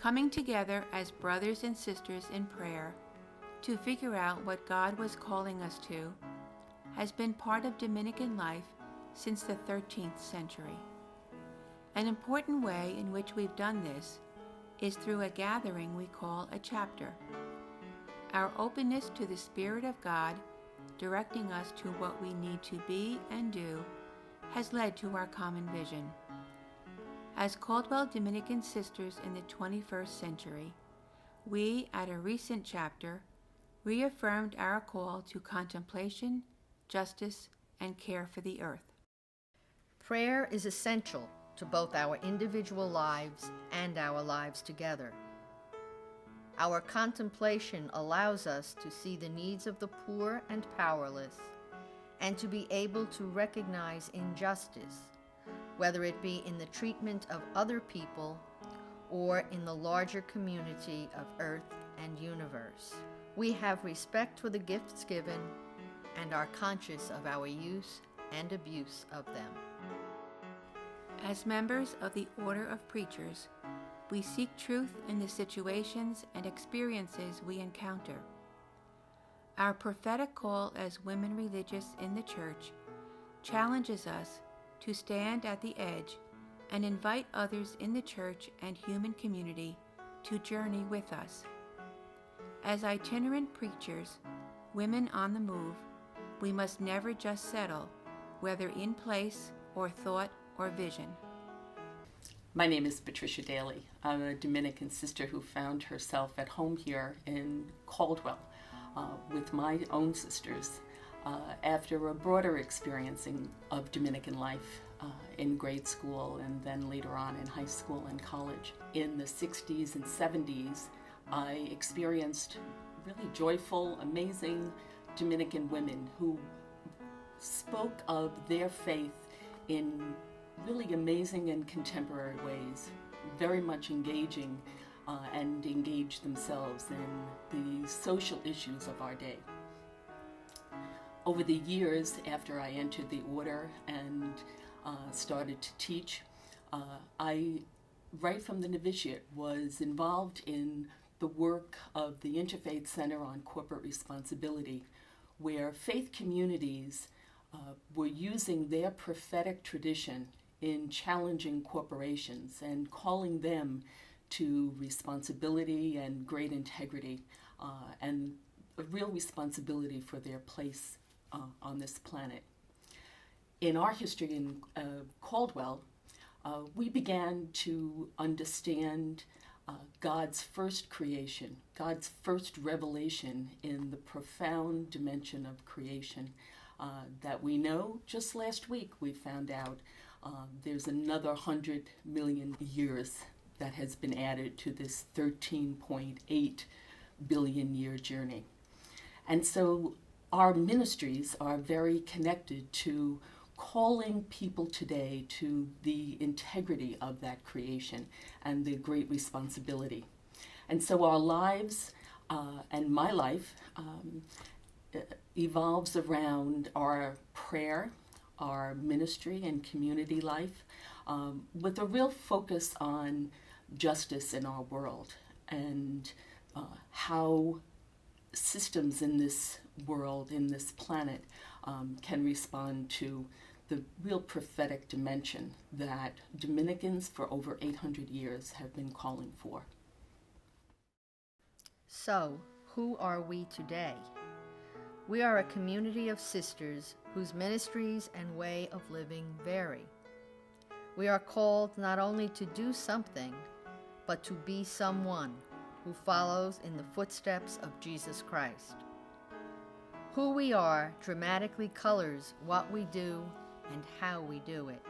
Coming together as brothers and sisters in prayer to figure out what God was calling us to has been part of Dominican life since the 13th century. An important way in which we've done this is through a gathering we call a chapter. Our openness to the Spirit of God directing us to what we need to be and do has led to our common vision. As Caldwell Dominican sisters in the 21st century, we, at a recent chapter, reaffirmed our call to contemplation, justice, and care for the earth. Prayer is essential to both our individual lives and our lives together. Our contemplation allows us to see the needs of the poor and powerless, and to be able to recognize injustice, whether it be in the treatment of other people or in the larger community of earth and universe. We have respect for the gifts given and are conscious of our use and abuse of them. As members of the Order of Preachers, we seek truth in the situations and experiences we encounter. Our prophetic call as women religious in the church challenges us to stand at the edge and invite others in the church and human community to journey with us. As itinerant preachers, women on the move, we must never just settle, whether in place or thought or vision. My name is Patricia Daily. I'm a Dominican sister who found herself at home here in Caldwell with my own sisters after a broader experiencing of Dominican life in grade school and then later on in high school and college. In the 60s and 70s, I experienced really joyful, amazing Dominican women who spoke of their faith in really amazing and contemporary ways, very much engaging and engaged themselves in the social issues of our day. Over the years after I entered the order and started to teach, I, right from the novitiate, was involved in the work of the Interfaith Center on Corporate Responsibility, where faith communities were using their prophetic tradition in challenging corporations and calling them to responsibility and great integrity and a real responsibility for their place on this planet. In our history in Caldwell, we began to understand God's first creation, God's first revelation in the profound dimension of creation that we know. Just last week we found out there's another 100 million years that has been added to this 13.8 billion year journey. And so our ministries are very connected to calling people today to the integrity of that creation and the great responsibility. And so our lives and my life evolves around our prayer, our ministry and community life, with a real focus on justice in our world and how systems in this world, in this planet, can respond to the real prophetic dimension that Dominicans for over 800 years have been calling for. So, who are we today? We are a community of sisters whose ministries and way of living vary. We are called not only to do something, but to be someone who follows in the footsteps of Jesus Christ. Who we are dramatically colors what we do and how we do it.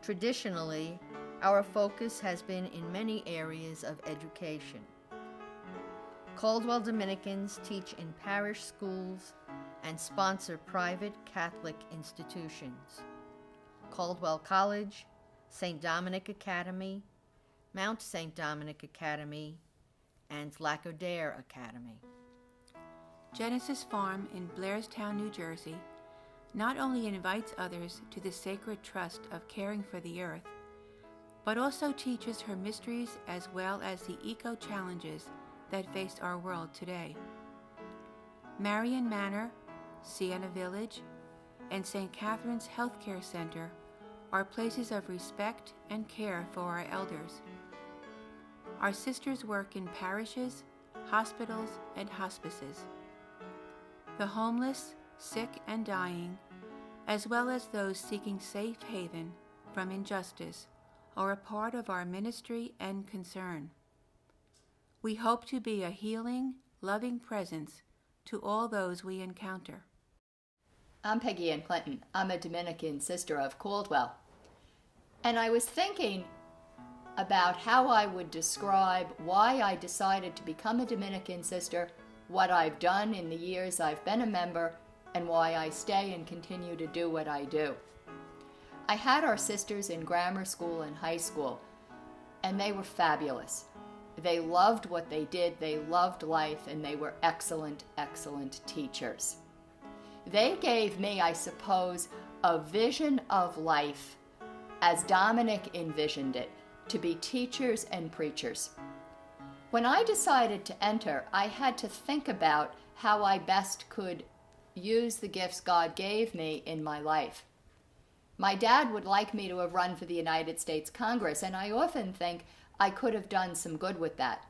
Traditionally, our focus has been in many areas of education. Caldwell Dominicans teach in parish schools and sponsor private Catholic institutions. Caldwell College, St. Dominic Academy, Mount St. Dominic Academy, and Lac-Odere Academy. Genesis Farm in Blairstown, New Jersey, not only invites others to the sacred trust of caring for the earth, but also teaches her mysteries as well as the eco-challenges that face our world today. Marion Manor, Siena Village, and St. Catherine's Healthcare Center are places of respect and care for our elders. Our sisters work in parishes, hospitals, and hospices. The homeless, sick, and dying, as well as those seeking safe haven from injustice, are a part of our ministry and concern. We hope to be a healing, loving presence to all those we encounter. I'm Peggy Ann Clinton. I'm a Dominican sister of Caldwell. And I was thinking about how I would describe why I decided to become a Dominican sister, what I've done in the years I've been a member, and why I stay and continue to do what I do. I had our sisters in grammar school and high school, and they were fabulous. They loved what they did, they loved life, and they were excellent, excellent teachers. They gave me, I suppose, a vision of life as Dominic envisioned it, to be teachers and preachers. When I decided to enter, I had to think about how I best could use the gifts God gave me in my life. My dad would like me to have run for the United States Congress, and I often think I could have done some good with that.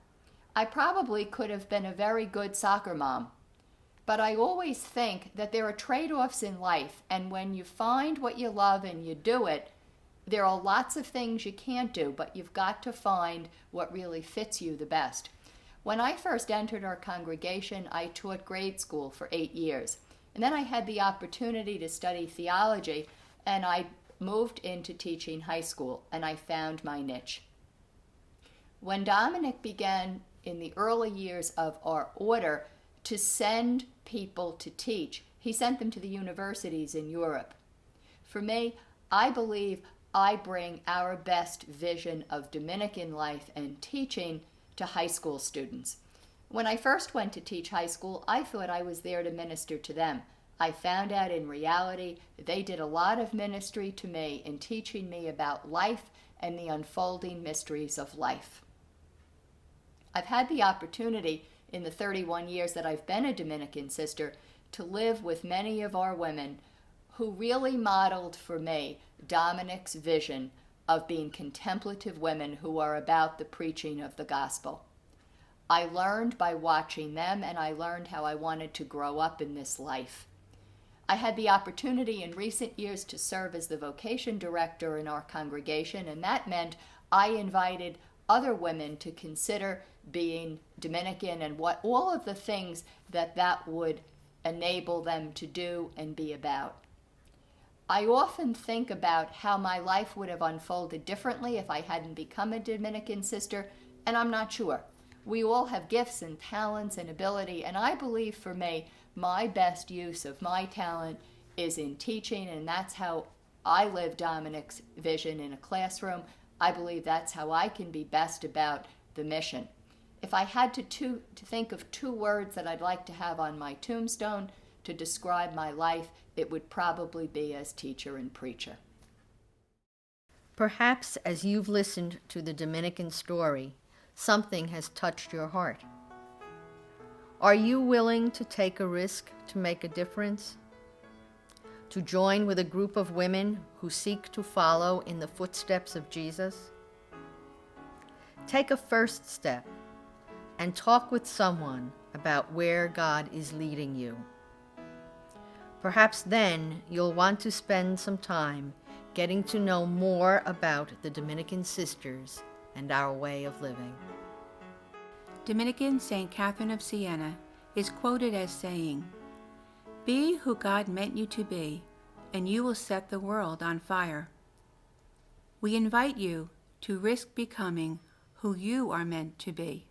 I probably could have been a very good soccer mom. But I always think that there are trade-offs in life, and when you find what you love and you do it, there are lots of things you can't do, but you've got to find what really fits you the best. When I first entered our congregation, I taught grade school for 8 years. And then I had the opportunity to study theology, and I moved into teaching high school, and I found my niche. When Dominic began in the early years of our order to send people to teach, he sent them to the universities in Europe. For me, I believe I bring our best vision of Dominican life and teaching to high school students. When I first went to teach high school, I thought I was there to minister to them. I found out in reality they did a lot of ministry to me in teaching me about life and the unfolding mysteries of life. I've had the opportunity in the 31 years that I've been a Dominican sister to live with many of our women who really modeled for me Dominic's vision of being contemplative women who are about the preaching of the gospel. I learned by watching them, and I learned how I wanted to grow up in this life. I had the opportunity in recent years to serve as the vocation director in our congregation, and that meant I invited other women to consider being Dominican and what all of the things that would enable them to do and be about. I often think about how my life would have unfolded differently if I hadn't become a Dominican sister, and I'm not sure. We all have gifts and talents and ability, and I believe for me, my best use of my talent is in teaching, and that's how I live Dominic's vision in a classroom. I believe that's how I can be best about the mission. If I had to think of 2 words that I'd like to have on my tombstone to describe my life, it would probably be as teacher and preacher. Perhaps as you've listened to the Dominican story, something has touched your heart. Are you willing to take a risk to make a difference? To join with a group of women who seek to follow in the footsteps of Jesus? Take a first step and talk with someone about where God is leading you. Perhaps then you'll want to spend some time getting to know more about the Dominican sisters and our way of living. Dominican St. Catherine of Siena is quoted as saying, "Be who God meant you to be, and you will set the world on fire." We invite you to risk becoming who you are meant to be.